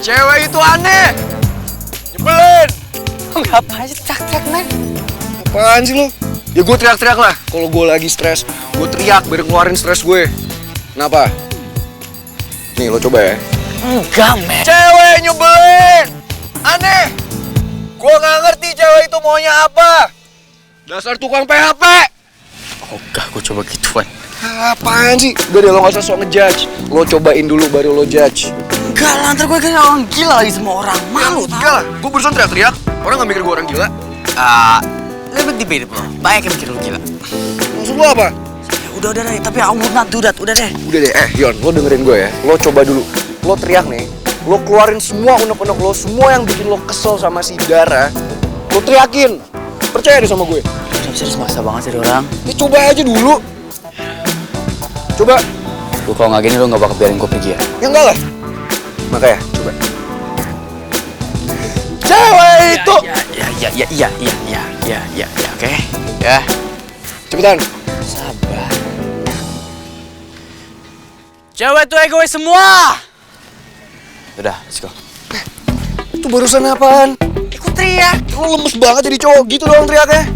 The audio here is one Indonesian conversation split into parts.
Cewek itu aneh. Nyebelin. Ngapain sih teriak-teriak, men? Apaan sih lo? Ya gue teriak-teriak lah. Kalau gue lagi stres, gue teriak biar ngeluarin stres gue. Kenapa? Nih lo coba ya. Enggak, men. Cewek nyebelin. Aneh. Gue nggak ngerti cewek itu maunya apa. Dasar tukang PHP. Oh, enggak, gue coba gituan. Apaan sih? Udah deh, lo gak usah sok ngejudge. Lo cobain dulu baru lo judge. Enggak lah, ntar gue kayak orang gila lagi sama orang. Malu, Enggak lah, gue barusan teriak-teriak. Orang gak mikir gue orang gila. Lebih dibeda, bro. Banyak yang mikir lu gila. Maksud lo apa? Ya, udah deh. Tapi I would not do that. Udah deh. Udah deh, Yon, lo dengerin gue ya. Lo coba dulu. Lo teriak nih. Lo keluarin semua unek-unek lo. Semua yang bikin lo kesel sama si Dara. Lo teriakin. Percaya deh sama gue. Serius maksa banget jadi orang. Ya coba aja dulu. Coba. Lu kalau nggak gini lu nggak bakal biarin gue pergi ya? Ya enggak lah. Makanya, coba. Cewek itu. Ya, oke. Ya. Cepetan. Sabar. Cewek tuh egois semua. Udah, let's go. Itu barusan apaan? Ikut teriak. Lo lemes banget jadi cowok gitu doang teriaknya.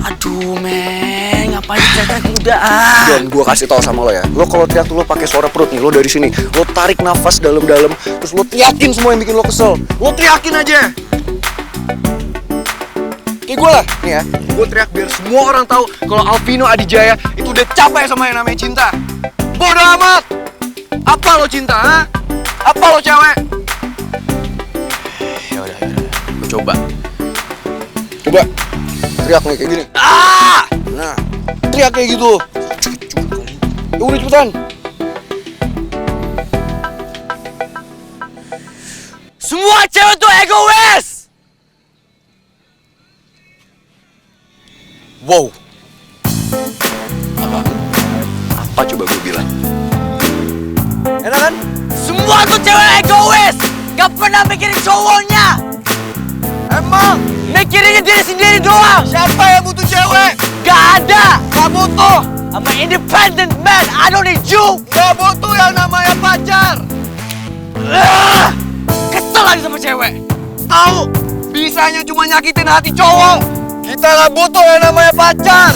Aduh, men, ngapain teriak udah Don, gue kasih tau sama lo ya. Lo kalau teriak tuh lo pakai suara perut nih. Lo dari sini, lo tarik nafas dalam-dalam, terus lo teriakin semua yang bikin lo kesel. Lo teriakin aja. Kayak gue lah, nih ya. Gue teriak biar semua orang tahu kalau Alvino Adijaya itu udah capek sama yang namanya cinta. Bodoh amat. Apa lo cinta, ha? Apa lo cewek? Ya udah, gue coba. Coba teriak nih kayak gini. Nah, teriak kayak gitu. Ya udah cepetan. Semua cewek tuh egois. Wow. Apa coba gue bilang? Enak kan? Semua tuh cewek egois. Gak pernah mikirin cowoknya. Emang? Mikirinnya diri sendiri doang. Siapa yang butuh cewek? Gak ada. Gak butuh. I'm an independent man. I don't need you. Gak butuh yang namanya pacar. Kesel lagi sama cewek. Tahu? Bisanya cuma nyakitin hati cowok. Kita gak butuh yang namanya pacar.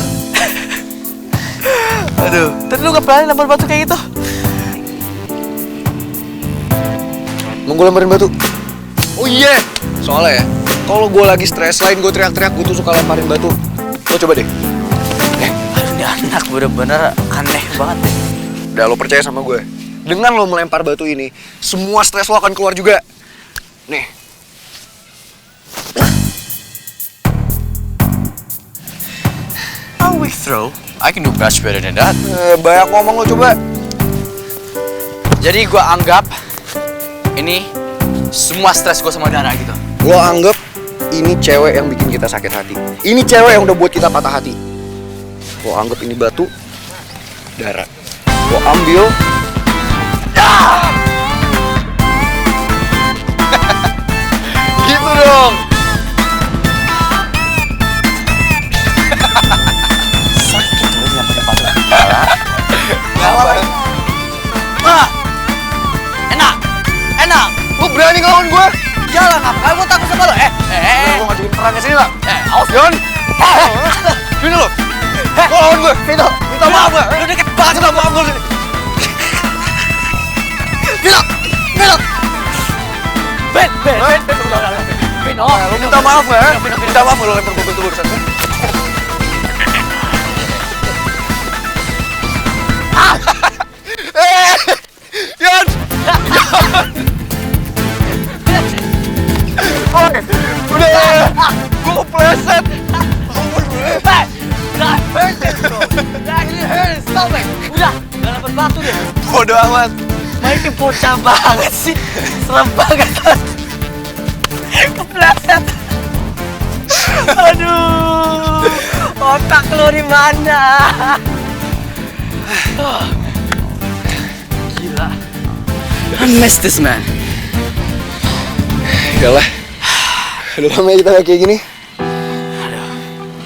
Aduh. Tadi lu gak berani lempar batu kayak gitu. Mau gue lemparin batu? Oh iya. Soalnya ya, kalau gue lagi stres, selain gue teriak-teriak, gue tuh suka lemparin batu. Lo coba deh. Aduh, ini anak bener-bener aneh banget deh. Udah, lo percaya sama gue. Dengan lo melempar batu ini, semua stres lo akan keluar juga. Nih. How we throw? I can do much better than that. Banyak ngomong lo coba. Jadi gue anggap ini semua stres gue sama Dara gitu. Lo anggap ini cewek yang bikin kita sakit hati. Ini cewek yang udah buat kita patah hati. Lo anggap ini batu, Dara. Lo ambil. Gitu dong. Sakit tuh yang pakai batu kepala. Apa? Enak. Lo berani ngelawan gue? Jalan, ngapain gue takut sama lo? Lo ngajuin perang ke sini lah. Awas. Yon. Sini lo. Lo lawan gue. Vino, Minta maaf gue. lu deket banget. Minta maaf gue sini. Vino. Ben. Vino. Lo minta maaf ya. Minta maaf lo lempar gue bentuk barusan. Yon. Udah ya. Gue kepleset. That hurt it, bro. That really hurt his stomach. Udah, jangan lempar batu deh. Bodoh amat. Ini bocah banget sih. Serem banget. Kepleset. Aduh. Otak lo di mana? Gila. I miss this man. Yalah. Udah lama ya kita gak kayak gini.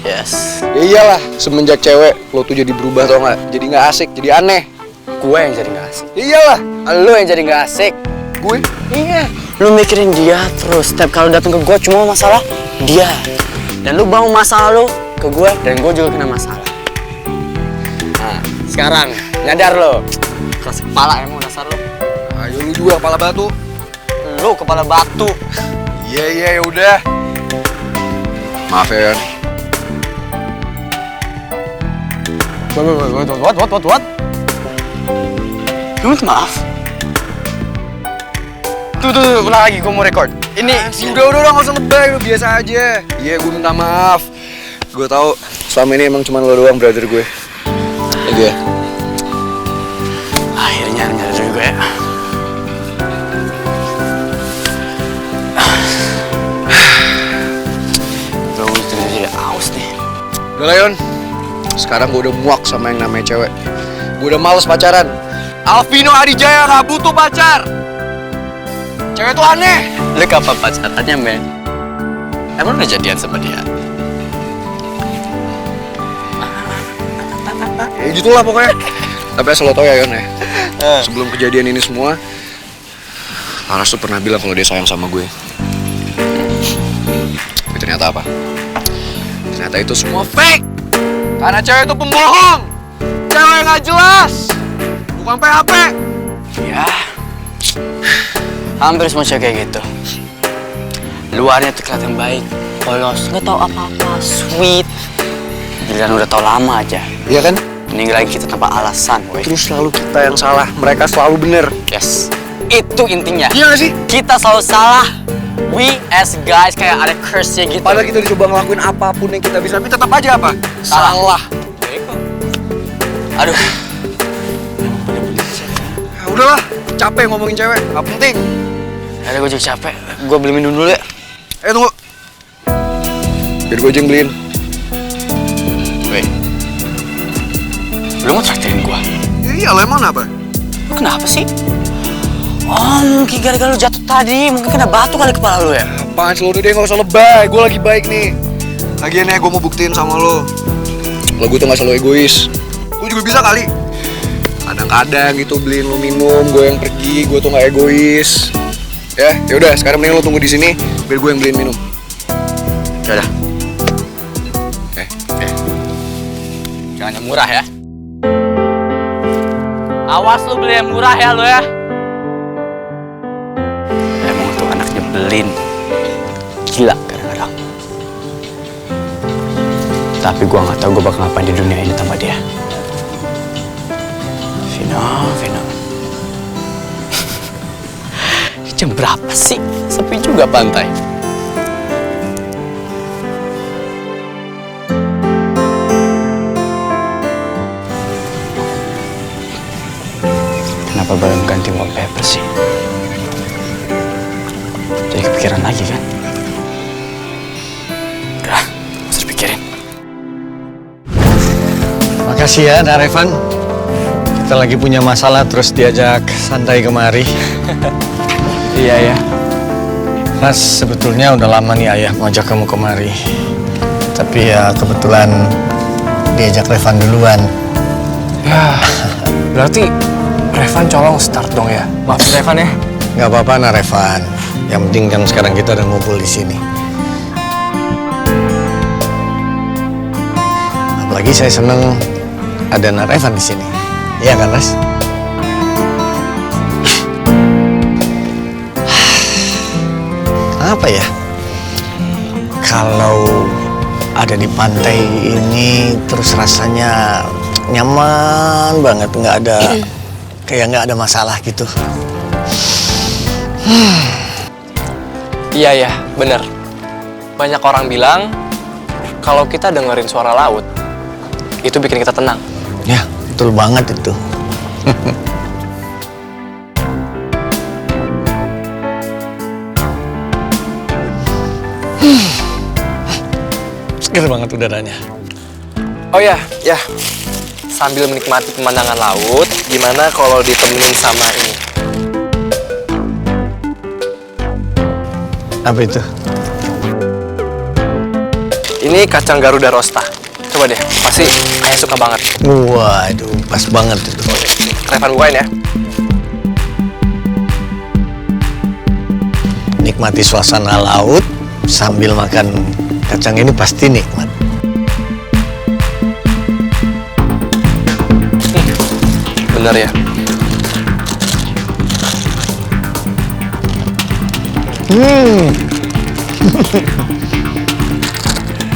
Yes. Ya iyalah, semenjak cewek lo tuh jadi berubah tau gak? Jadi gak asik, jadi aneh. Gue yang jadi gak asik. Ya iyalah. Lo yang jadi gak asik. Gue? Iya. Lu mikirin dia terus, setiap kali datang ke gue cuma masalah dia. Dan lu bawa masalah lu ke gue, dan gue juga kena masalah. Nah, sekarang nyadar lo. Keras kepala emang dasar lu. Ayo lu juga kepala batu. Lu kepala batu. Iya, yaudah. Maaf ya, Yon. What? Lu minta maaf? Tuh, ulang lagi, gue mau record. Ini, udah, gak usah lebay, lu biasa aja. Iya, gue minta maaf. Gue tahu selama ini emang cuma lo doang, brother gue. Ya, Akhirnya nyadar juga ya. Gue jadi aus nih. Udah lah, Yon. Sekarang gue udah muak sama yang namanya cewek. Gue udah males pacaran. Alvino Adijaya gak butuh pacar. Cewek tuh aneh. Lu kapan pacarannya, men? Emang udah jadian sama dia? Ya gitulah pokoknya. Tapi asal lo tau ya, Yon ya. Sebelum kejadian ini semua, Laras tuh pernah bilang kalau dia sayang sama gue. Tapi ternyata apa? Ternyata itu semua fake. Karena cewek itu pembohong. Cewek gak jelas. Bukan PHP. Ya, hampir semua cewek kayak gitu. Luarnya tuh kelihatan baik, polos, nggak tahu apa-apa, sweet. Giliran udah tau lama aja, Iya kan? ninggalin kita tanpa alasan, weh. Terus selalu kita yang salah, mereka selalu bener. Yes, itu intinya. Iya gak sih? Kita selalu salah. We as guys kayak ada curse-nya gitu. Padahal kita dicoba ngelakuin apapun yang kita bisa, tapi tetap aja apa? Salah. Aduh. Ya udahlah, capek ngomongin cewek, gak penting. Ada gue juga capek. Gue beli minum dulu ya. Tunggu. Biar gue aja yang beliin. Weh, lu mau traktirin gue? Iya, lo emang kenapa? Lu kenapa sih? Oh, mungkin gara-gara lu jatuh tadi. Mungkin kena batu kali kepala lu ya. Apaan sih lo udah deh, gak usah lebay. Gue lagi baik nih. Lagian ya, gue mau buktiin sama lo. Kalau gue tuh gak selalu egois. Gue juga bisa kali. Kadang-kadang gitu beliin lo minum, gue yang pergi, gue tuh gak egois. Ya udah, sekarang mending lo tunggu di sini biar gue yang beliin minum. Yaudah. Jangan yang murah ya. Awas lu beli yang murah ya lu ya. Emang tuh anak nyebelin. Gila kadang-kadang. Tapi gua nggak tahu gua bakal ngapain di dunia ini tanpa dia. Vino. Jam berapa sih? Sepi juga pantai. Kenapa belum ganti wallpaper sih? Jadi kepikiran lagi kan? Udah, gak usah dipikirin. Makasih ya, Narevan. Kita lagi punya masalah terus diajak santai kemari. Iya ya. Mas, sebetulnya udah lama nih ayah mau ajak kamu kemari. Tapi ya kebetulan diajak Revan duluan. Ya, berarti Revan colong start dong ya. Maafin Revan ya. Nggak apa-apa, Narevan. Yang penting kan sekarang kita udah ngumpul di sini. Apalagi saya seneng ada Narevan di sini. Iya kan, Res? Apa ya? Kalau ada di pantai ini terus rasanya nyaman banget, nggak ada kayak nggak ada masalah gitu. Iya ya, bener. Banyak orang bilang kalau kita dengerin suara laut itu bikin kita tenang. Ya, betul banget itu. Seger banget udaranya. Oh ya, sambil menikmati pemandangan laut, gimana kalau ditemenin sama ini? Apa itu? Ini kacang Garuda Rosta. Coba deh, pasti ayah suka banget. Waduh, pas banget itu. Revan bukain ya. menikmati suasana laut sambil makan kacang ini pasti nikmat. Bener ya?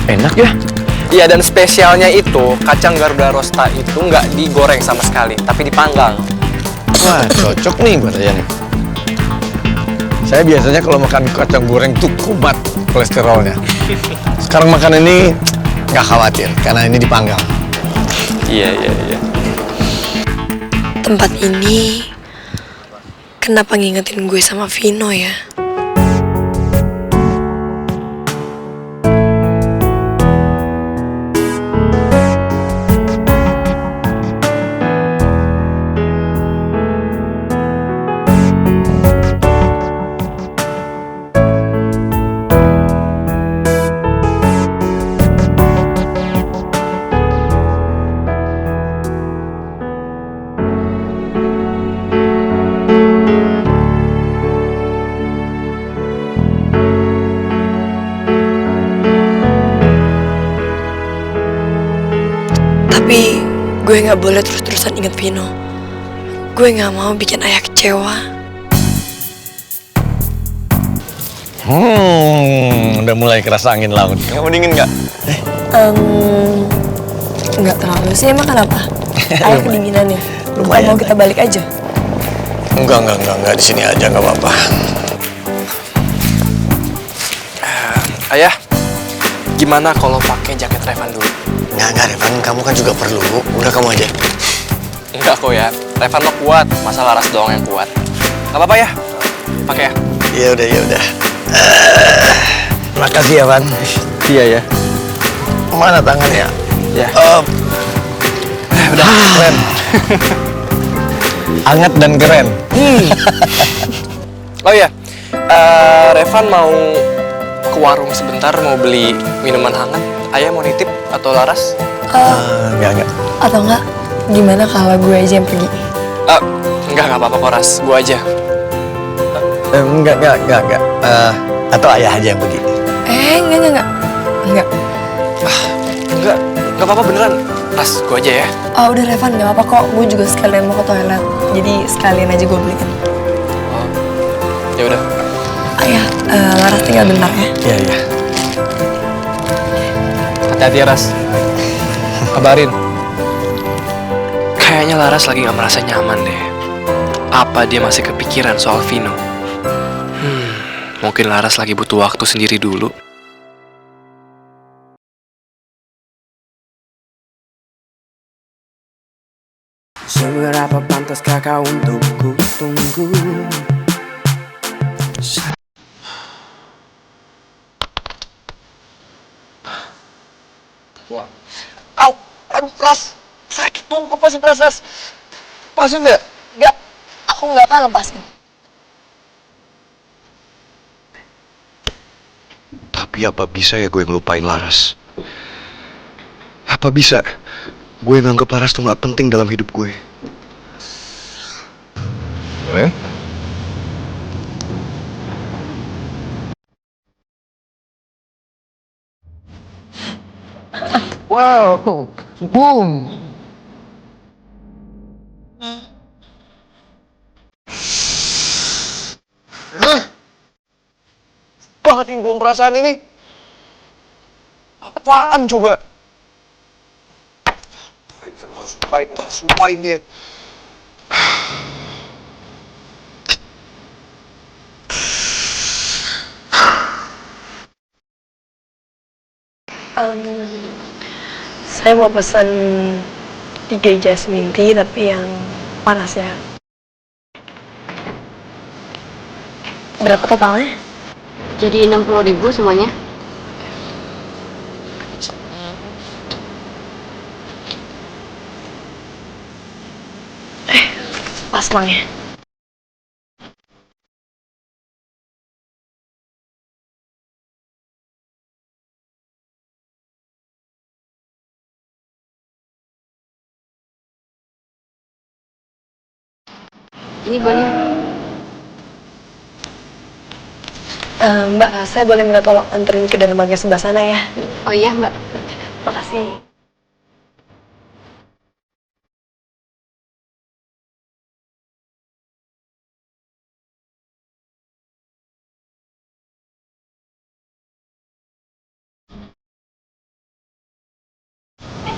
Enak ya? Iya, dan spesialnya itu kacang Garuda Rosta itu nggak digoreng sama sekali, tapi dipanggang. Wah, cocok nih buat saya nih. Saya biasanya kalau makan kacang goreng tuh kumat kolesterolnya. Sekarang makan ini nggak khawatir karena ini dipanggang. Iya. Tempat ini kenapa ngingetin gue sama Vino ya? Tapi gue gak boleh terus-terusan inget Vino. Gue gak mau bikin ayah kecewa. Udah mulai kerasa angin laut. Kamu dingin nggak? Nggak terlalu sih, emang kenapa? Ayah kedinginan ya? Lumayan. Mau kita balik aja? Enggak, di sini aja nggak apa-apa. Ayah, gimana kalau pakai jaket Revan dulu? Nggak, Revan, kamu kan juga perlu. Udah kamu aja. Enggak kok ya, Revan mah kuat, masa Laras doang yang kuat. Gak apa-apa ya, pakai ya. Ya udah. Makasih ya, Van. Iya ya. Mana tangannya? Ya. Udah, keren. Hangat dan keren. Oh iya, Revan mau ke warung sebentar, mau beli minuman hangat. Ayah mau nitip atau Laras? Enggak. Atau enggak, gimana kalau gue aja yang pergi? Enggak apa-apa kok, Ras. Gua aja. Enggak. Atau ayah aja yang pergi. Enggak. Enggak apa-apa beneran. Ras, gua aja ya. Oh udah Revan, gak apa-apa kok. Gue juga sekalian mau ke toilet. Jadi sekalian aja gue beliin. Oh, ya udah. Ayah, Laras tinggal bentar ya. Iya. Hati-hati ya, Ras. Kabarin. Kayaknya Laras lagi gak merasa nyaman deh. Apa dia masih kepikiran soal Vino? Mungkin Laras lagi butuh waktu sendiri dulu. Seberapa pantaskah kau untuk ku tunggu? Aduh, Ras. Sakit tuh, lepasin Ras. Lepasin nggak? Enggak, aku nggak akan lepasin. Tapi apa bisa ya gue ngelupain Laras? Apa bisa gue nganggep Laras tuh gak penting dalam hidup gue? Wow, boom. Banget yang gue perasaan ini. Apaan coba? Sumpahin dia. Saya mau pesan 3 jasmine tea tapi yang panas ya. Berapa totalnya? Jadi 60.000 semuanya. Pas langnya. Ini banyak. Mbak, saya boleh minta tolong anterin ke dalam bagian sebelah sana ya? Oh iya mbak. Makasih.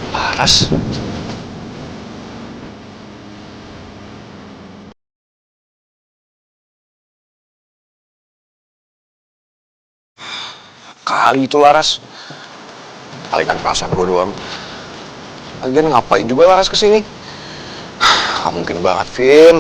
Laras. Kali itu Laras. Palingan perasaan gue doang. Lagian ngapain juga Laras kesini? Gak mungkin banget, Vin.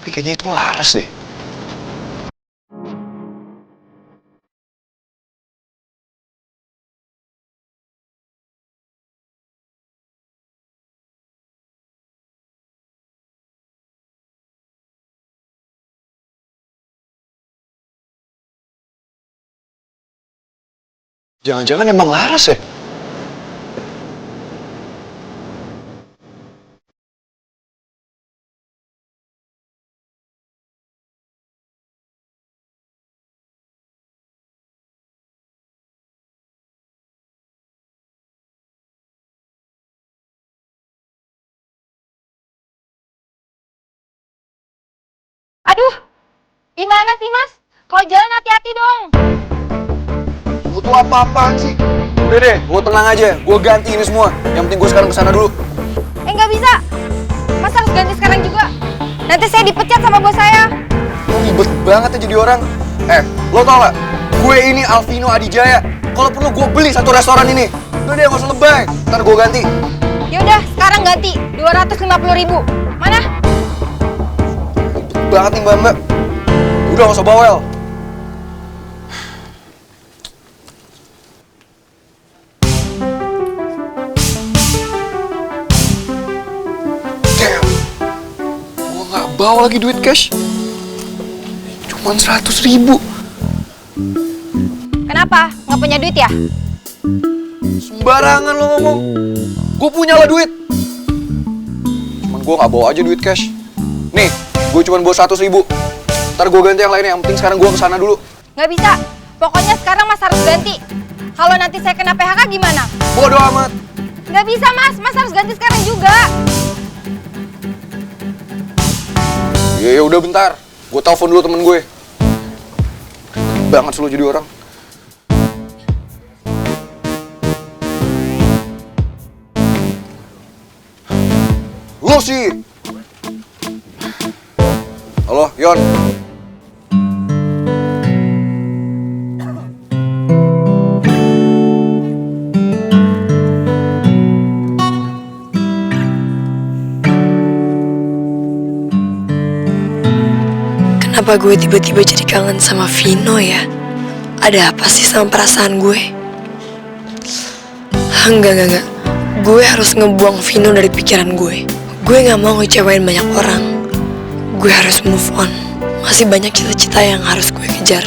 Tapi kayaknya itu Laras deh. Jangan-jangan emang Laras ya? Aduh, gimana sih mas? Kalau jalan hati-hati dong. Butuh apa-apaan sih? Udah deh, lo tenang aja. Gue ganti ini semua. Yang penting gue sekarang kesana dulu. Nggak bisa. Mas harus ganti sekarang juga. Nanti saya dipecat sama bos saya. Lo ribet banget ya jadi orang. Lo tau gak? Gue ini Alvino Adijaya. Kalau perlu gue beli satu restoran ini. Udah deh, gak usah lebay. Ntar gue ganti. Yaudah, sekarang ganti 250.000. Mana? Banget nih mbak. Udah gak usah bawel. Damn. Gue gak bawa lagi duit cash. Cuman 100.000. Kenapa? Nggak punya duit ya? Sembarangan lo ngomong. Gue punya lah duit. Cuman gue gak bawa aja duit cash. Nih, gue cuma bawa 100.000. Ntar gue ganti yang lainnya. Yang penting sekarang gue kesana dulu. Nggak bisa. Pokoknya sekarang mas harus ganti. Kalau nanti saya kena PHK gimana? Bodoh amat. Nggak bisa mas. Mas harus ganti sekarang juga. Ya udah bentar. Gue telepon dulu temen gue. Banget sih lo jadi orang. Lo sih. Halo, Yon. Kenapa gue tiba-tiba jadi kangen sama Vino ya? Ada apa sih sama perasaan gue? Enggak. Gue harus ngebuang Vino dari pikiran gue. Gue gak mau ngecewain banyak orang. Gue harus move on. Masih banyak cita-cita yang harus gue kejar.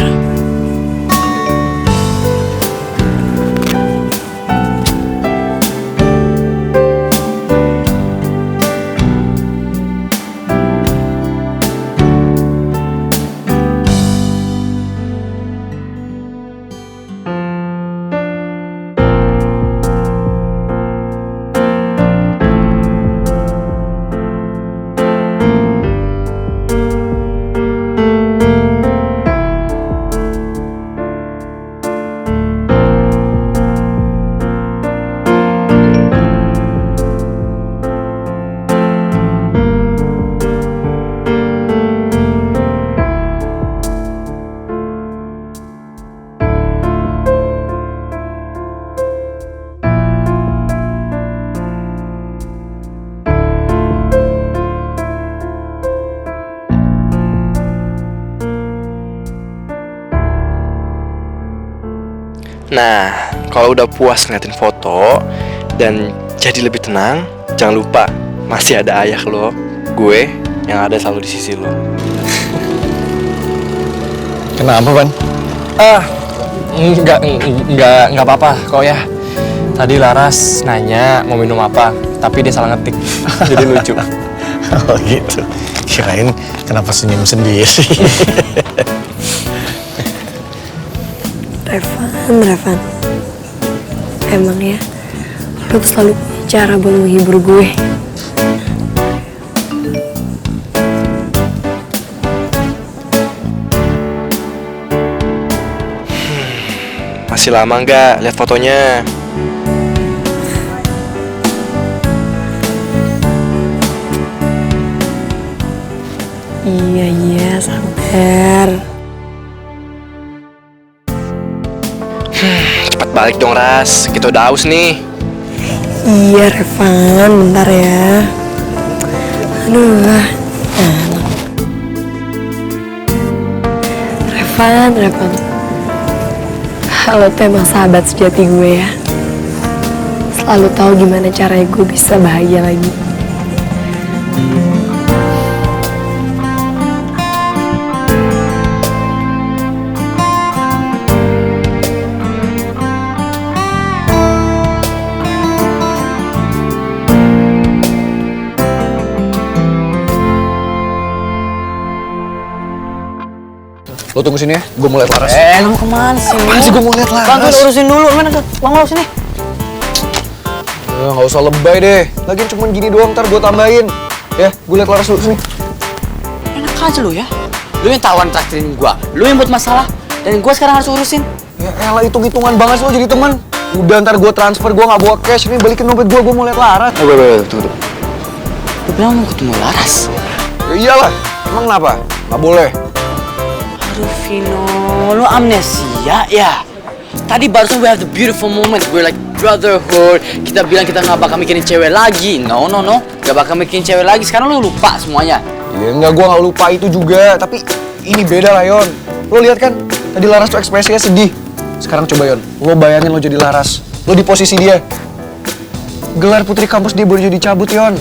Nah, kalau udah puas ngeliatin foto dan jadi lebih tenang, jangan lupa masih ada ayah lo, gue, yang ada selalu di sisi lo. Kenapa, Ban? Enggak apa-apa kok ya. Tadi Laras nanya mau minum apa, tapi dia salah ngetik. Jadi lucu. Oh gitu. Kirain kenapa senyum sendiri. Revan. Emang ya, lo tuh selalu punya cara buat menghibur gue. Masih lama nggak lihat fotonya? Iya, sabar. Cepat balik dong, Ras. Kita udah haus nih. Iya, Revan, bentar ya. Aduh, enak. Revan. Lo tuh emang sahabat sejati gue ya. Selalu tahu gimana caranya gue bisa bahagia lagi. Lo tunggu sini ya, gue mau liat Laras. Lu kemana sih? Apaan sih gue mau liat Laras? Bang, gue urusin dulu. Mana tuh? Bang, lo sini. Nggak usah lebay deh. Lagian cuma gini doang, ntar gue tambahin. Ya, gue liat Laras dulu sini. Enak aja lu ya. Lu yang tawan traktirin gua. Lu yang buat masalah. Dan gua sekarang harus urusin. Ya elah, hitung-hitungan banget lo jadi teman. Udah, ntar gue transfer, gue nggak bawa cash. Ini balikin dompet gue mau liat Laras. Tunggu. Lu bilang mau ketemu Laras. Ya iyalah, emang kenapa? Nggak boleh. Aduh, Vino. Lu amnesia ya? Tadi barusan we have the beautiful moment. We're like brotherhood. Kita bilang kita nggak bakal mikirin cewek lagi. No. Nggak bakal mikirin cewek lagi. Sekarang lu lupa semuanya. Ya enggak, gue nggak lupa itu juga. Tapi ini beda lah, Yon. Lo lihat kan, tadi Laras tuh ekspresinya sedih. Sekarang coba, Yon, lo bayangin lo jadi Laras. Lo di posisi dia. Gelar putri kampus dia baru jadi cabut, Yon.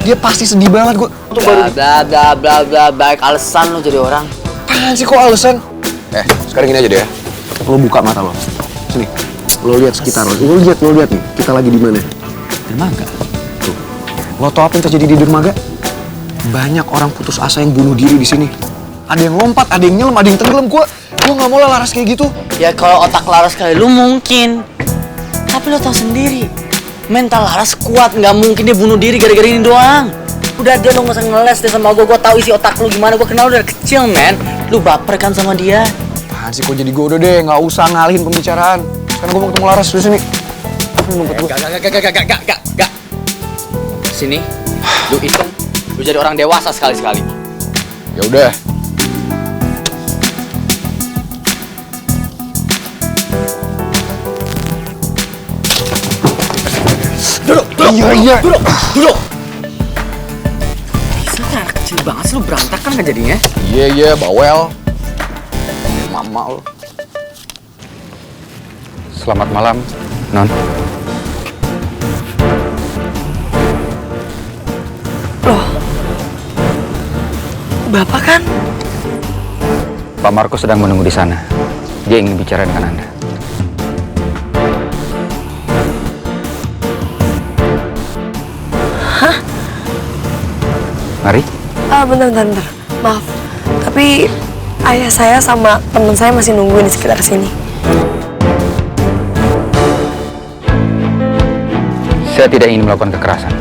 Dia pasti sedih banget. Gue tuh baru... Bla. Baik alasan lu jadi orang. Apaan sih, kok alasan? Sekarang gini aja deh ya. Lo buka mata lo. Sini. Lo lihat sekitar lo. Lo lihat nih. Kita lagi di mana? Dermaga. Tuh. Lo tau apa yang terjadi di dermaga? Banyak orang putus asa yang bunuh diri di sini. Ada yang lompat, ada yang nyelam, ada yang tenggelam. Gua nggak mau lah Laras kayak gitu. Ya kalau otak Laras kali lu mungkin. Tapi lo tau sendiri. Mental Laras kuat. Nggak mungkin dia bunuh diri gara-gara ini doang. Udah dia lo nggak usah ngeles deh sama gue tahu isi otak lu gimana, gue kenal dari kecil, men. Lu baper kan sama dia. Apaan sih, kok jadi gue udah deh, nggak usah ngalihin pembicaraan. Sekarang gue mau ketemu Laras, di sini. Gak. Sini, lu hitung, lu jadi orang dewasa sekali-sekali. Ya udah. Duduk. Iya. Duduk. Bisa anak kecil banget sih, lu berantakan kan jadinya. Iya, bawel. Mama lu. Selamat malam, Non. Loh, Bapak kan? Pak Marco sedang menunggu di sana. Dia ingin bicara dengan Anda. Hah? Mari. Bentar. Maaf. Tapi ayah saya sama teman saya masih nungguin di sekitar sini. Saya tidak ingin melakukan kekerasan,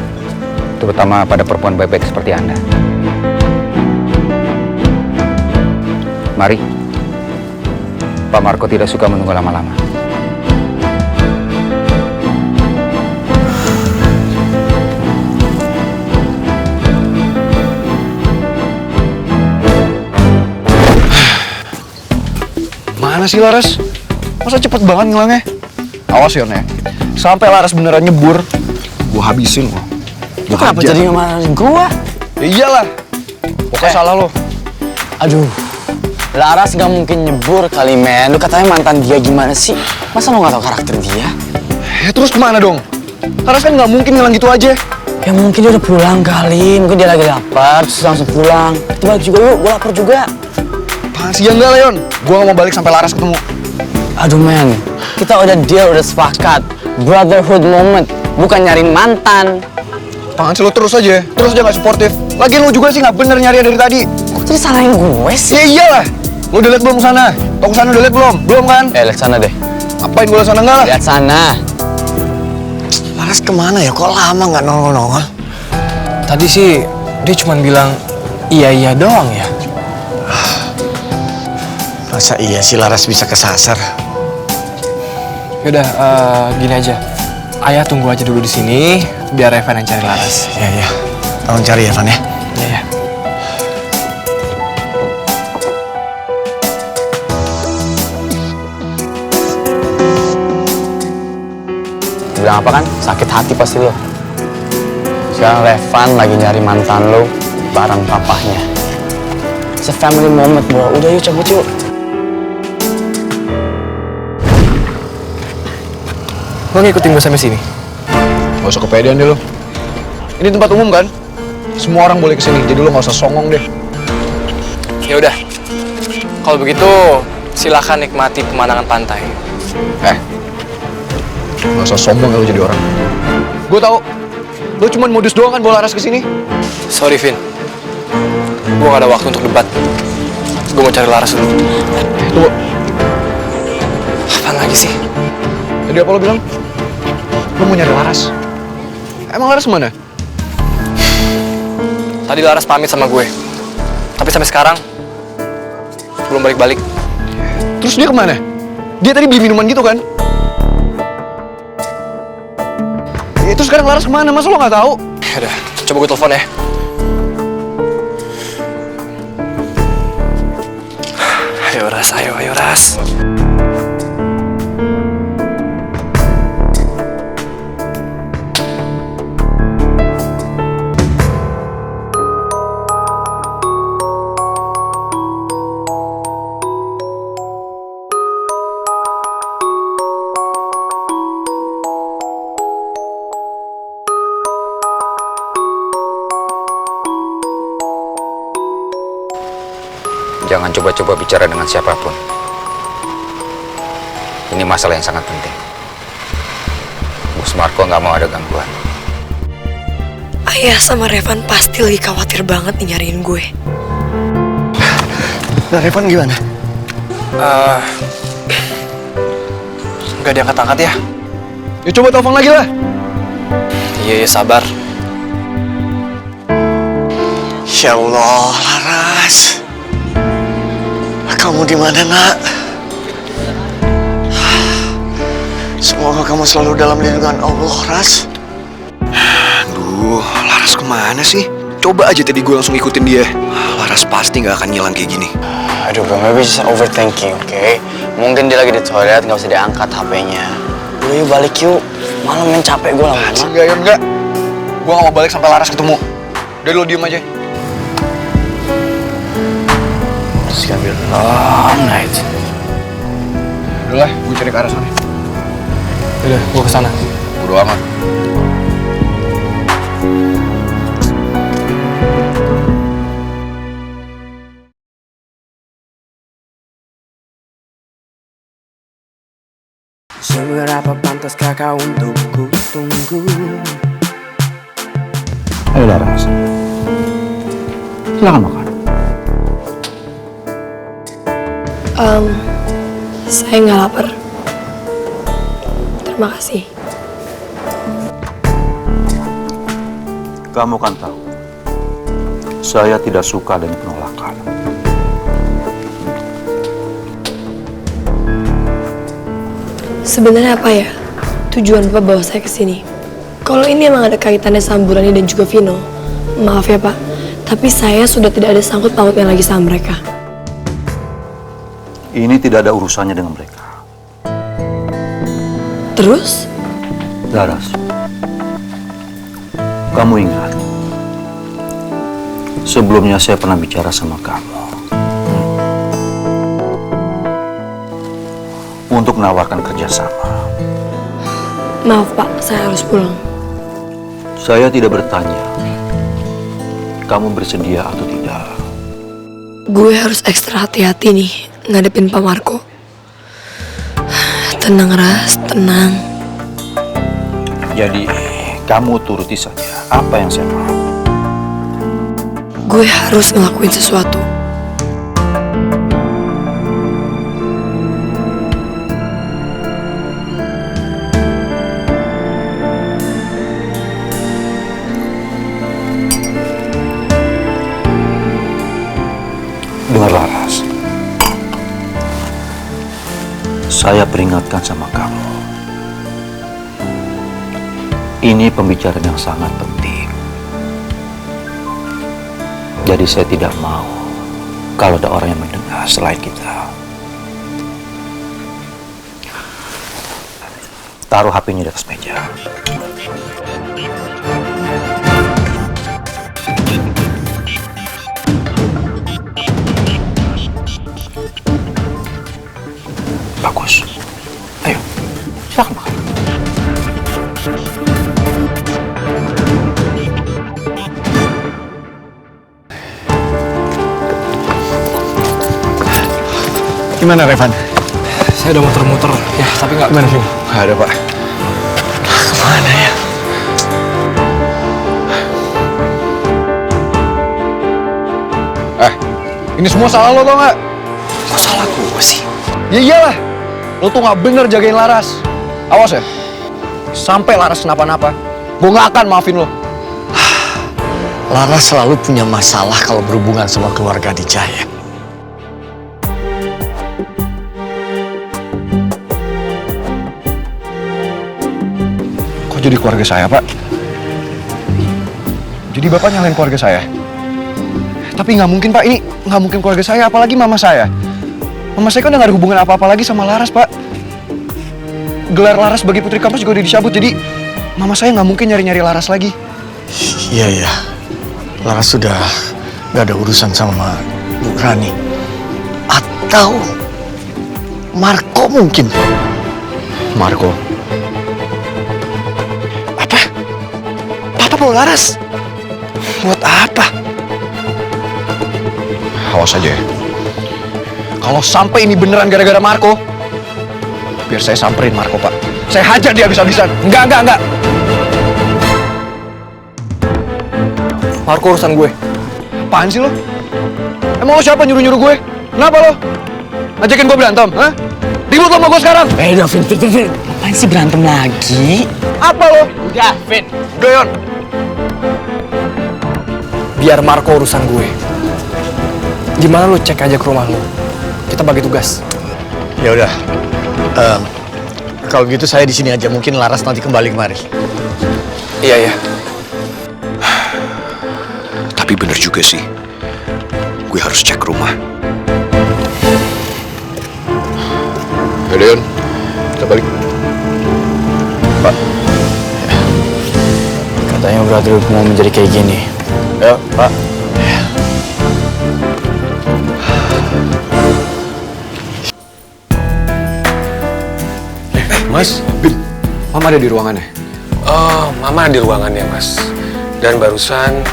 terutama pada perempuan baik-baik seperti Anda. Mari. Pak Marco tidak suka menunggu lama-lama. Mana sih Laras? Masa cepet banget ngilangnya? Awas Yon ya. Sampai Laras beneran nyebur, gua habisin lo. Lu kenapa jadi ngomongin gua? Ya iyalah. Pokoknya salah lo. Aduh, Laras gak mungkin nyebur kali, men. Lu katanya mantan dia gimana sih? Masa lu gak tau karakter dia? Ya terus kemana dong? Laras kan nggak mungkin ngilang gitu aja. Kayak mungkin dia udah pulang kali, mungkin dia lagi lapar, terus langsung pulang. Kita balik juga yuk, gue lapar juga. Apaan sih? Ya enggak, Leon. Gue gak mau balik sampai Laras ketemu. Aduh men, kita udah deal, udah sepakat. Brotherhood moment, bukan nyariin mantan. Apaan sih lo terus aja gak suportif. Lagian lo juga sih gak bener nyari dari tadi. Kok jadi salahin gue sih? Ya iyalah. Lo udah liat belum sana? Tau kesana udah liat belum? Belum kan? Lihat sana deh. Apain gue liat sana enggak lah? Lihat sana. Laras kemana ya? Kok lama nggak nongol-nongol? Tadi sih dia cuma bilang iya doang ya. Masa iya sih Laras bisa kesasar? Yaudah, gini aja. Ayah tunggu aja dulu di sini, biar Evan yang cari Laras. Iya. Tolong cari Evan ya. Iya. Bilang apa kan? Sakit hati pasti lo. Sekarang Revan lagi nyari mantan lo bareng papahnya. It's a family moment bro. Udah yuk cabut yuk. Lo ngikutin gue sampai sini? Gak usah kepedean deh lo. Ini tempat umum kan? Semua orang boleh kesini, jadi lo gak usah songong deh. Ya udah. Kalau begitu silakan nikmati pemandangan pantai. Gak usah sombong ya lo jadi orang. Gue tahu. Lo cuma modus doang kan bawa Laras kesini. Sorry Vin, gue gak ada waktu untuk debat. Gue mau cari Laras dulu. Tunggu. Apaan lagi sih? Tadi apa lo bilang? Lo mau nyari Laras? Emang Laras mana? Tadi Laras pamit sama gue, tapi sampai sekarang belum balik-balik. Terus dia kemana? Dia tadi beli minuman gitu kan? Itu sekarang Laras kemana? Masa lo nggak tahu? Yaudah, coba gue telepon ya. Ayo Ras, ayo Ras. Jangan coba-coba bicara dengan siapapun. Ini masalah yang sangat penting. Bos Marco nggak mau ada gangguan. Ayah sama Revan pasti lagi khawatir banget nih nyariin gue. Nah, Revan gimana? Nggak diangkat-angkat ya? Ya coba telepon lagi lah. Iya, sabar. Ya Allah, Laras. Kamu di mana, Nak? Semoga kamu selalu dalam lindungan Allah, Ras. Aduh, Laras kemana sih? Coba aja tadi gue langsung ikutin dia. Laras pasti nggak akan ngilang kayak gini. Aduh bro, maybe just overthinking, oke? Mungkin dia lagi di toilet, nggak usah diangkat HP-nya. Udah yuk balik yuk. Malam yang capek gue lama-lama. Enggak, ya enggak. Gue nggak mau balik sampai Laras ketemu. Udah lo diem aja. It's gonna be a long night. Udah lah, gue cari ke arah sana. Udah, gue kesana. Bodo amat. Seberapa pantaskah kau untuk ku tunggu? Ayo Laras, silakan makan. Saya nggak lapar. Terima kasih. Kamu kan tahu, saya tidak suka dengan penolakan. Sebenarnya apa ya tujuan Bapak bawa saya ke sini? Kalau ini emang ada kaitannya sama Burani dan juga Vino, maaf ya Pak, tapi saya sudah tidak ada sangkut pautnya lagi sama mereka. Ini tidak ada urusannya dengan mereka. Terus? Laras, kamu ingat, sebelumnya saya pernah bicara sama kamu untuk menawarkan kerjasama. Maaf Pak, saya harus pulang. Saya tidak bertanya, kamu bersedia atau tidak. Gue harus ekstra hati-hati nih ngadepin Pak Marco. Tenang Ras, tenang. Jadi, kamu turuti saja apa yang saya mau. Gue harus ngelakuin sesuatu. Dengar Laras, saya peringatkan sama kamu. Ini pembicaraan yang sangat penting. Jadi saya tidak mau kalau ada orang yang mendengar selain kita. Taruh HP-nya di atas meja. Bagus. Ayo, silakan makan. Gimana Revan? Saya udah muter-muter ya, tapi nggak. Gimana Vin? Nggak ada, Pak. Kemana ya? Ini semua salah lo, tau nggak? Kok salah gue sih? Ya iyalah, lo tuh nggak bener jagain Laras. Awas ya, sampai Laras kenapa-napa, gue nggak akan maafin lo. Laras selalu punya masalah kalau berhubungan sama keluarga Dijaya. Kok jadi keluarga saya, Pak? Jadi Bapak nyalain keluarga saya? Tapi nggak mungkin, Pak. Ini nggak mungkin keluarga saya, apalagi mama saya. Mama saya kan udah nggak ada hubungan apa-apa lagi sama Laras, Pak. Gelar Laras sebagai putri kampus juga udah dicabut, jadi mama saya nggak mungkin nyari-nyari Laras lagi. Iya. Laras sudah nggak ada urusan sama Bu Rani. Atau Marco mungkin. Marco. Apa? Papa bawa Laras? Buat apa? Awas aja ya. Kalau sampai ini beneran gara-gara Marco, biar saya samperin Marco, Pak. Saya hajar dia habis-habisan. Enggak. Marco urusan gue. Apaan sih lo? Emang lo siapa nyuruh-nyuruh gue? Kenapa lo? Ngajakin gue berantem, hah? Ribut lo sama gue sekarang? Udah, Vin. Apaan sih berantem lagi? Apa lo? Udah, Vin. Udah, Yon. Biar Marco urusan gue. Gimana lu cek aja ke rumah lu? Kita bagi tugas. Ya udah. Kalau gitu saya di sini aja. Mungkin Laras nanti kembali kemari. Iya. Tapi bener juga sih. Gue harus cek rumah. Yaudah, Yon. Kita balik. Pak. Katanya brother mau menjadi kayak gini. Ayo, Pak. Mas, Bim, Mama ada di ruangannya. Oh, Mama di ruangannya, Mas. Dan barusan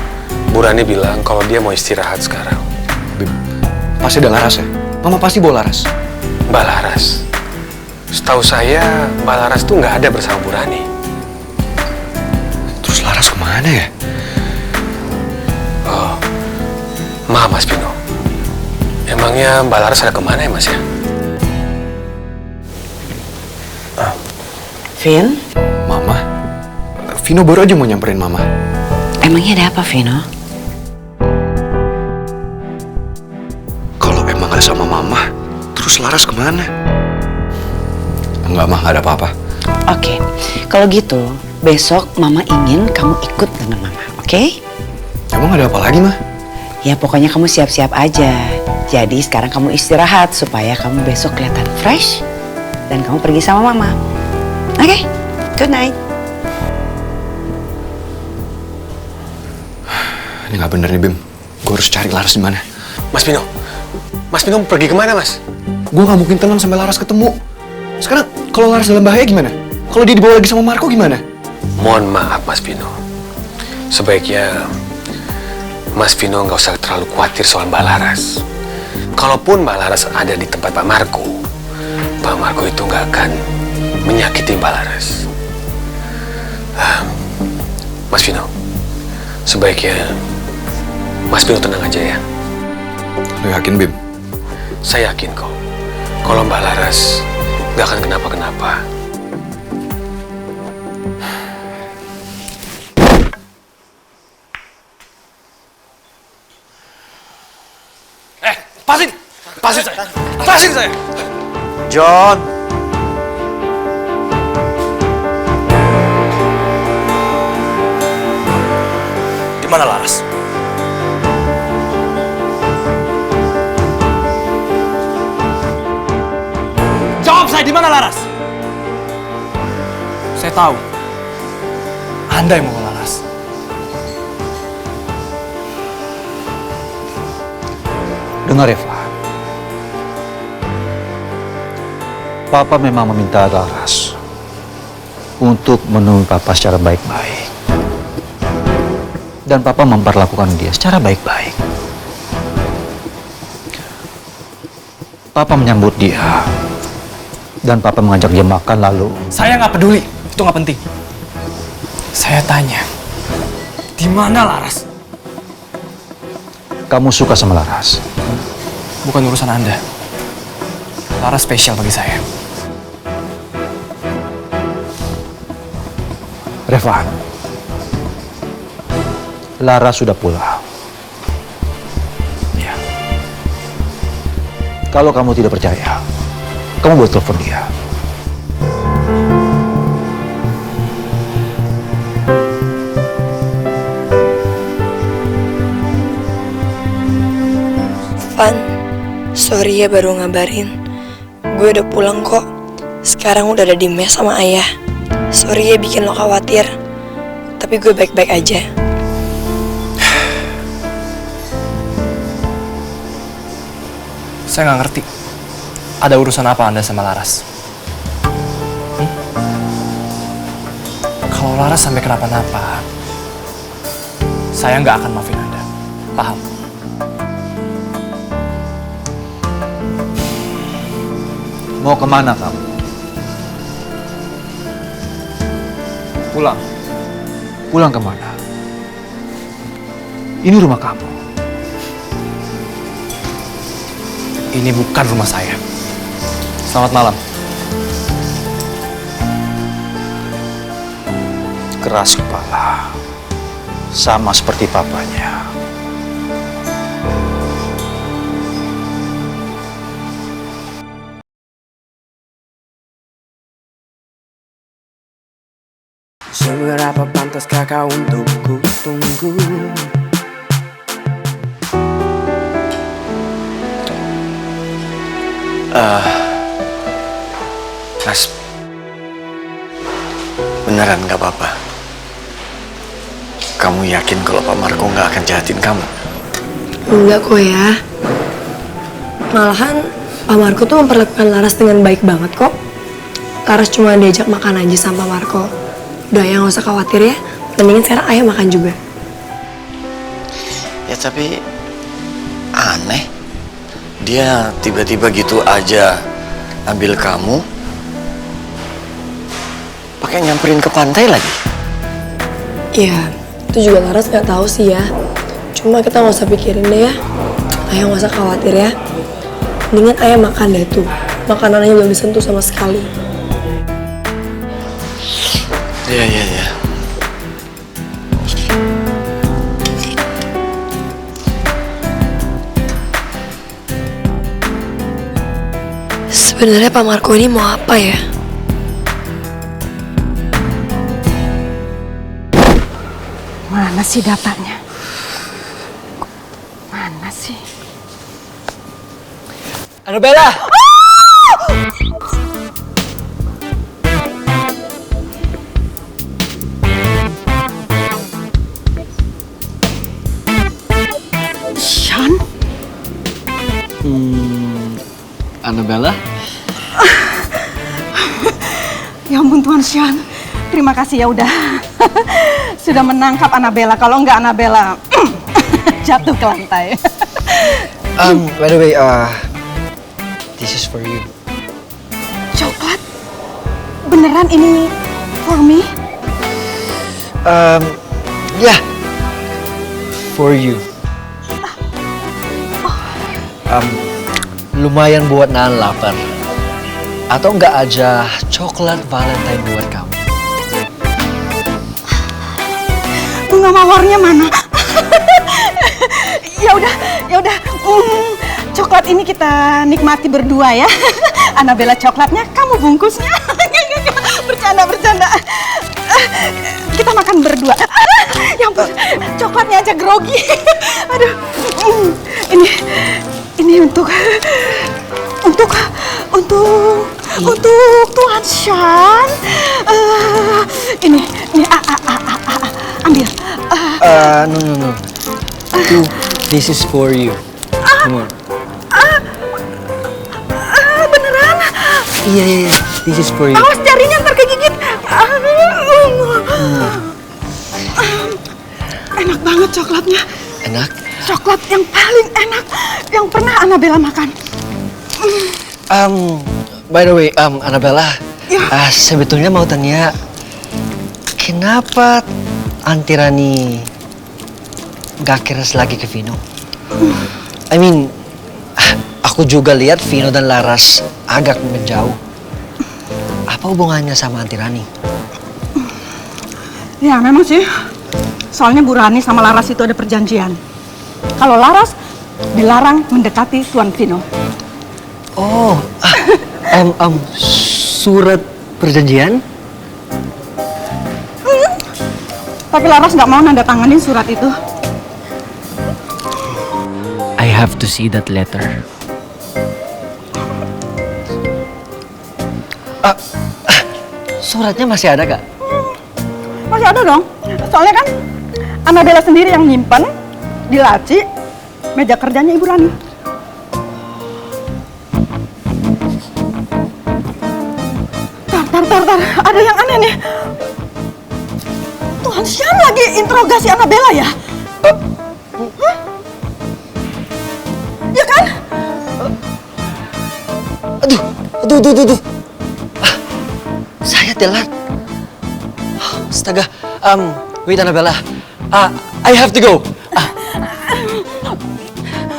Bu Rani bilang kalau dia mau istirahat sekarang. Bim, pasti ada Laras ya? Mama pasti bawa Laras. Mbak Laras. Setahu saya, Mbak Laras tuh nggak ada bersama Bu Rani. Terus Laras kemana ya? Oh, maaf Mas Pino. Emangnya Mbak Laras ada kemana ya, Mas ya? Vin? Mama? Vino baru aja mau nyamperin Mama. Emangnya ada apa, Vino? Kalau emang ada sama Mama, terus Laras kemana? Enggak, Mah, nggak ada apa-apa. Oke, kalau gitu besok Mama ingin kamu ikut dengan Mama, oke? Emang ada apa lagi, Mah? Ya pokoknya kamu siap-siap aja. Jadi sekarang kamu istirahat supaya kamu besok kelihatan fresh dan kamu pergi sama Mama. Oke, good night. Ini nggak bener nih, Bim. Gue harus cari Laras di mana. Mas Pino pergi kemana, Mas? Gue nggak mungkin tenang sampai Laras ketemu. Sekarang kalau Laras dalam bahaya gimana? Kalau dia dibawa lagi sama Marco gimana? Mohon maaf, Mas Pino. sebaiknya Mas Vino nggak usah terlalu khawatir soal Mbak Laras. Kalaupun Mbak Laras ada di tempat Pak Marco itu nggak akan menyakiti Mbak Laras. Mas Vino, sebaiknya Mas Vino tenang aja ya. Lu yakin, Bim? Saya yakin kok, kalau Mbak Laras nggak akan kenapa-kenapa. Pasin saya! John. Di mana Laras? Jawab saya, di mana Laras? Saya tahu Anda yang mau Laras. Dengar Eva. Papa memang meminta Laras untuk menemui Papa secara baik-baik. Dan Papa memperlakukan dia secara baik-baik. Papa menyambut dia. Dan Papa mengajak dia makan lalu. Saya nggak peduli, itu nggak penting. Saya tanya, di mana Laras? Kamu suka sama Laras? Bukan urusan Anda. Laras spesial bagi saya. Reva, Laras sudah pulang. Ya. Kalau kamu tidak percaya, kamu boleh telepon dia. Van, sorry ya baru ngabarin. Gue udah pulang kok. Sekarang udah ada di mes sama ayah. Sorry ya bikin lo khawatir. Tapi gue baik-baik aja. Saya nggak ngerti. Ada urusan apa Anda sama Laras? Kalau Laras sampai kenapa-napa, saya nggak akan maafin Anda. Paham? Mau kemana kamu? Pulang. Pulang kemana? Ini rumah kamu. Ini bukan rumah saya. Selamat malam. Keras kepala. Sama seperti papanya. Seberapa pantaskah kau untuk ku tunggu? Mas, beneran gak apa-apa? Kamu yakin kalau Pak Marco gak akan jahatin kamu? Enggak kok ya. Malahan Pak Marco tuh memperlakukan Laras dengan baik banget kok. Laras cuma diajak makan aja sama Pak Marco. Udah ya gak usah khawatir ya. Mendingan sekarang ayah makan juga. Ya tapi aneh. Dia tiba-tiba gitu aja ambil kamu, pakai nyamperin ke pantai lagi. Iya, itu juga Laras nggak tahu sih ya. Cuma kita nggak usah pikirin deh ya. Ayah nggak usah khawatir ya. Mendingan ayah makan deh tuh. Makanannya belum disentuh sama sekali. Iya. Sebenarnya Pak Marco ini mau apa ya? Mana sih datanya? Mana sih? Annabella! Sean? Annabella? Ya ampun Tuan Sean. Terima kasih ya udah sudah menangkap Annabella. Kalau enggak Annabella jatuh ke lantai. By the way, this is for you. Coklat? Beneran ini for me? Yeah, for you. Lumayan buat nahan lapar. Atau enggak aja coklat Valentine buat kamu. Bunga mawarnya mana? Ya udah. Coklat ini kita nikmati berdua ya. Annabella coklatnya, kamu bungkusnya. Bercanda. Kita makan berdua. Ya ampun, coklatnya aja grogi. Aduh. Ini untuk Tuan Shan. Ini ambil. No. This is for you. Come on. Beneran? Iya. This is for you. Awas jarinya ntar kegigit. Enak banget coklatnya. Enak? Coklat yang paling enak yang pernah Annabella makan. By the way, Annabella, sebetulnya mau tanya, kenapa Aunty Rani gak keras lagi ke Vino? I mean, aku juga lihat Vino dan Laras agak menjauh. Apa hubungannya sama Aunty Rani? Ya memang sih, soalnya Bu Rani sama Laras itu ada perjanjian. Kalau Laras dilarang mendekati Tuan Vino. Oh, surat perjanjian? Tapi Laras nggak mau nanda tanganin surat itu. I have to see that letter. Suratnya masih ada, Kak? Masih ada dong. Soalnya kan Annabella sendiri yang nyimpen di laci meja kerjanya Ibu Rani. Tar. Ada yang aneh nih. Tuhan Shan lagi interogasi Annabella ya? Ya kan? Aduh. Saya telat. Astaga. Wait, Annabella. I have to go.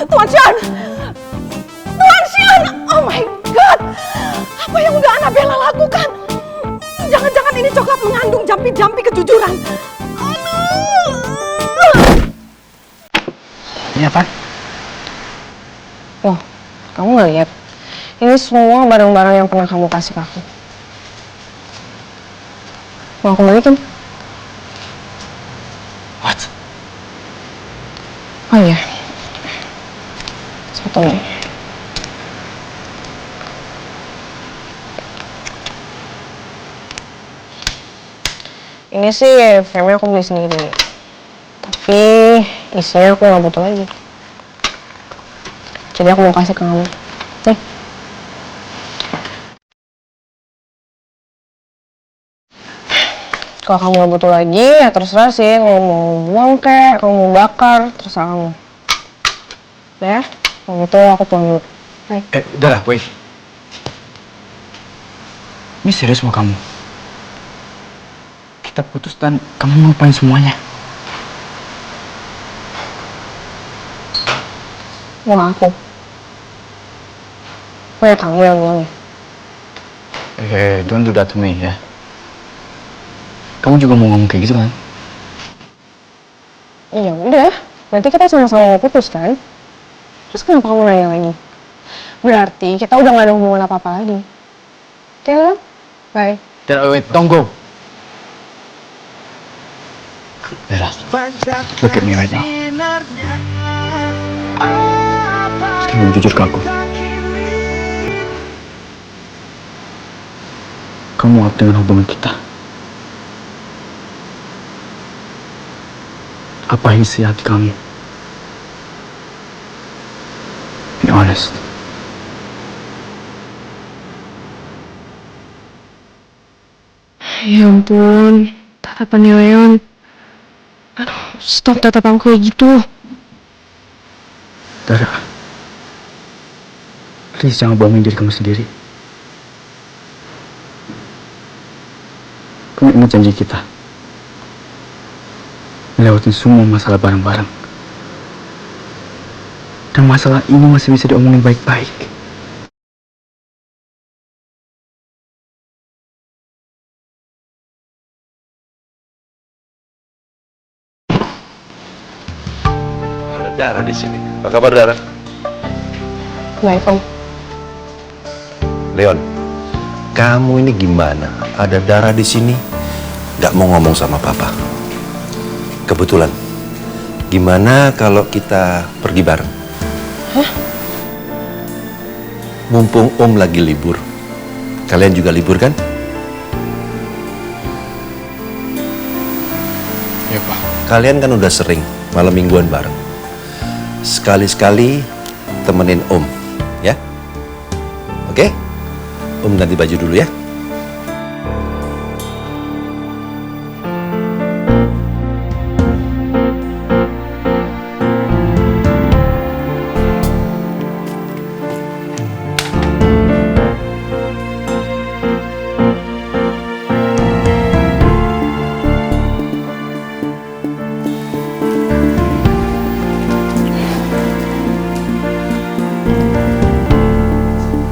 Tuan Shan! Oh my God! Apa yang udah Annabella lakukan? Jangan-jangan ini coklat mengandung jampi-jampi kejujuran. Ini apa? Wah, kamu nggak lihat? Ini semua barang-barang yang pernah kamu kasih ke aku. Mau aku balikin? What? Oh iya. Satu nih. Ini sih frame-nya aku beli sendiri. Tapi isinya aku nggak butuh lagi. Jadi aku mau kasih ke kamu. Nih. Kalau kamu nggak butuh lagi, ya terserah sih. Kalau mau buang kek, kalau mau bakar, terserah kamu. Udah ya? Kalau gitu aku pulang dulu. Baik. Udah lah, wait. Ini serius sama kamu? Kita putus dan kamu ngelupain semuanya. Wah, aku. Ya kamu yang bilang ya. Don't do that to me, ya. Kamu juga mau ngomong kayak gitu kan? Ya udah, berarti kita sama-sama mau putus kan? Terus kenapa kamu nanya lagi? Berarti kita udah gak ada hubungan apa-apa lagi. Oke kan? Bye. Wait, don't go. Bella, look at me right now. Sekarang jujur ke aku. Kamu apa dengan hubungan kita? Apa isi hati kamu? Be honest. Ya ampun, tatapannya Leon. Stop tatap aku kayak gitu. Dara, please jangan bohongin diri kamu sendiri. Kamu ingat janji kita? Ngelewatin semua masalah bareng-bareng. Dan masalah ini masih bisa diomongin baik-baik. Ada Dara di sini. Apa kabar Dara? Baik, Om. Leon, kamu ini gimana? Ada Dara di sini, nggak mau ngomong sama Papa. Kebetulan. Gimana kalau kita pergi bareng? Hah? Mumpung Om lagi libur. Kalian juga libur kan? Ya, Pak. Kalian kan udah sering malam mingguan bareng. Sekali-sekali temenin Om, ya? Oke? Om ganti baju dulu ya.